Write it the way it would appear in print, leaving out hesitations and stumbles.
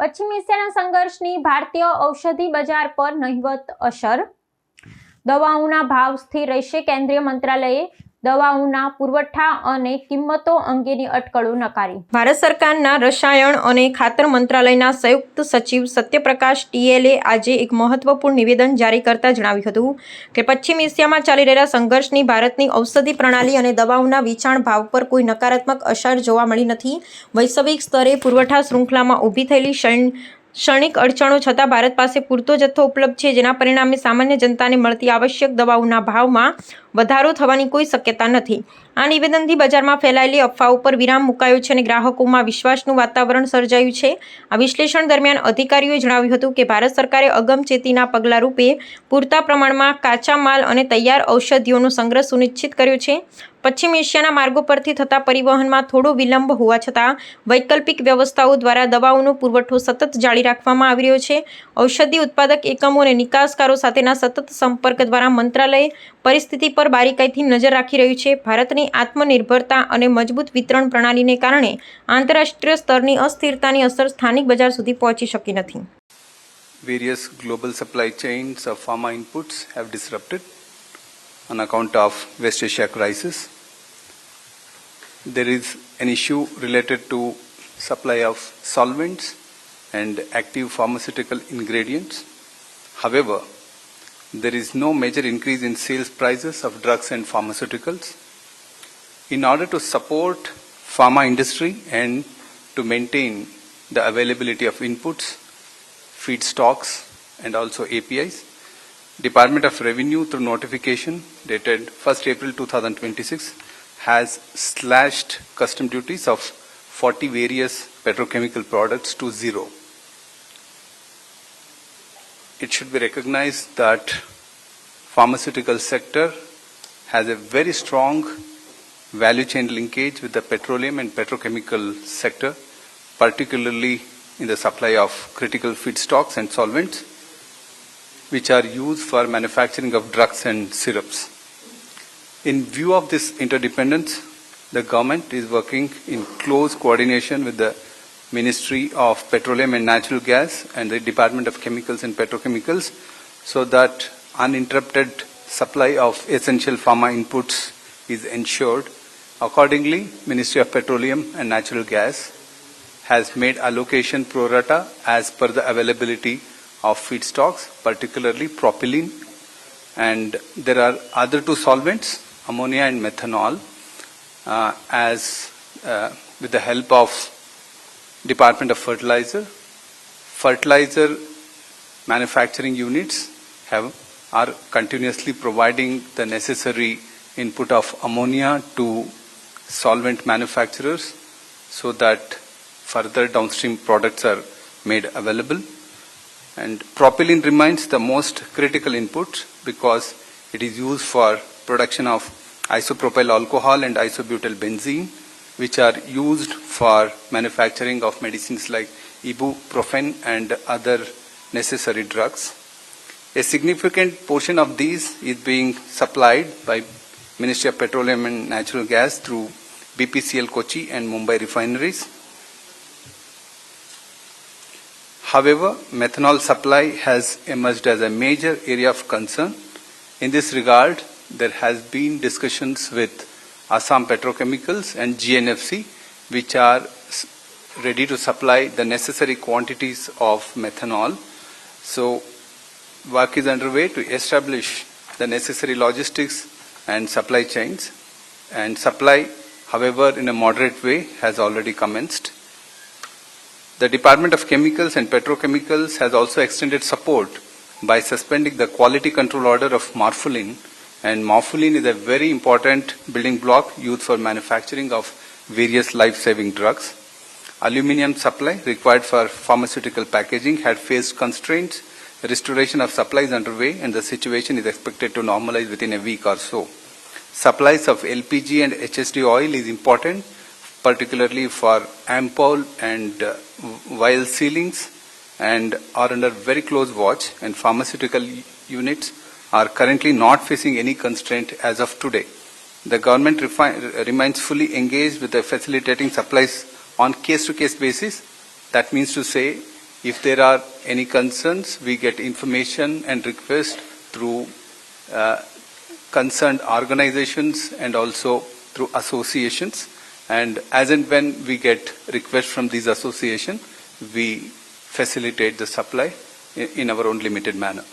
પશ્ચિમ એશિયાના સંઘર્ષની ભારતીય ઔષધિ બજાર પર નહિવત અસર. દવાઓના ભાવ સ્થિર રહેશે. કેન્દ્રીય મંત્રાલયે દવાઓના પુરવઠા અને કિંમતો અંગેની અટકળો નકારી. ભારત સરકારના રસાયણ અને ખાતર મંત્રાલયના સંયુક્ત સચિવ સત્યપ્રકાશ ટીએલે આજે એક મહત્વપૂર્ણ નિવેદન જારી કરતા જણાવ્યું હતું કે પશ્ચિમ એશિયામાં ચાલી રહેલા સંઘર્ષની ભારતની ઔષધિ પ્રણાલી અને દવાઓના વેચાણ ભાવ પર કોઈ નકારાત્મક અસર જોવા મળી નથી. વૈશ્વિક સ્તરે પુરવઠા શૃંખલામાં ઊભી થયેલી ક્ષણિક અડચણો છતાં ભારત પાસે પૂરતો જથ્થો ઉપલબ્ધ છે, જેના પરિણામે સામાન્ય જનતાને મળતી આવશ્યક દવાઓના ભાવમાં વધારો થવાની કોઈ શક્યતા નથી. આ નિવેદનથી બજારમાં ફેલાયેલી અફવાઓ પર વિરામ મુકાયો છે અને ગ્રાહકોમાં વિશ્વાસનું વાતાવરણ સર્જાયું છે. આ વિશ્લેષણ દરમિયાન અધિકારીઓએ જણાવ્યું હતું કે ભારત સરકારે અગમચેતીના પગલાં રૂપે પૂરતા પ્રમાણમાં કાચા માલ અને તૈયાર ઔષધિઓનો સંગ્રહ સુનિશ્ચિત કર્યો છે. પશ્ચિમ એશિયાના માર્ગો પરથી થતા પરિવહનમાં થોડો વિલંબ હોવા છતાં વૈકલ્પિક વ્યવસ્થાઓ દ્વારા દવાઓનો પુરવઠો સતત જાળવી રાખવામાં આવી રહ્યો છે. ઔષધિ ઉત્પાદક એકમો અને નિકાસકારો સાથેના સતત સંપર્ક દ્વારા મંત્રાલય પરિસ્થિતિ પર બારીકાઈથી નજર રાખી રહ્યું છે. ભારતની આત્મનિર્ભરતા અને મજબૂત વિતરણ પ્રણાલીને કારણે આંતરરાષ્ટ્રીય સ્તરની અસ્થિરતાની અસર સ્થાનિક બજાર સુધી પહોંચી શકી નથી. Various global supply chains of pharma inputs have disrupted on account of West Asia crisis. There is an issue related to supply of solvents and active pharmaceutical ingredients. However, there is no major increase in sales prices of drugs and pharmaceuticals. In order to support pharma industry and to maintain the availability of inputs, feedstocks and also APIs, Department of Revenue through notification dated 1st April 2026 has slashed custom duties of 40 various petrochemical products to zero. It should be recognized that pharmaceutical sector has a very strong value chain linkage with the petroleum and petrochemical sector, particularly in the supply of critical feedstocks and solvents, which are used for manufacturing of drugs and syrups. In view of this interdependence, the government is working in close coordination with the Ministry of Petroleum and Natural Gas and the Department of Chemicals and Petrochemicals so that uninterrupted supply of essential pharma inputs is ensured. Accordingly, Ministry of Petroleum and Natural Gas has made allocation pro rata as per the availability of feedstocks, particularly propylene, and there are other two solvents, ammonia and methanol, with the help of Department of Fertilizer manufacturing units are continuously providing the necessary input of ammonia to solvent manufacturers so that further downstream products are made available. And propylene remains the most critical input because it is used for production of isopropyl alcohol and isobutyl benzene, which are used for manufacturing of medicines like ibuprofen and other necessary drugs. A significant portion of these is being supplied by Ministry of Petroleum and Natural Gas through BPCL Kochi and Mumbai refineries. However, methanol supply has emerged as a major area of concern. In this regard, there has been discussions with Assam Petrochemicals and GNFC, which are ready to supply the necessary quantities of methanol. So, work is underway to establish the necessary logistics and supply chains. And supply, however, in a moderate way, has already commenced. The Department of Chemicals and Petrochemicals has also extended support by suspending the quality control order of morpholine, and morpholine is a very important building block used for manufacturing of various life-saving drugs. Aluminium supply required for pharmaceutical packaging had faced constraints. Restoration of supply is underway and the situation is expected to normalize within a week or so. Supplies of LPG and HSD oil is important, particularly for ampoule and vial sealings, and are under very close watch, and pharmaceutical units are currently not facing any constraint as of today. The government remains fully engaged with the facilitating supplies on case-to-case basis. That means to say, If there are any concerns, we get information and request through concerned organizations and also through associations. And as and when we get requests from these associations, we facilitate the supply in our own limited manner.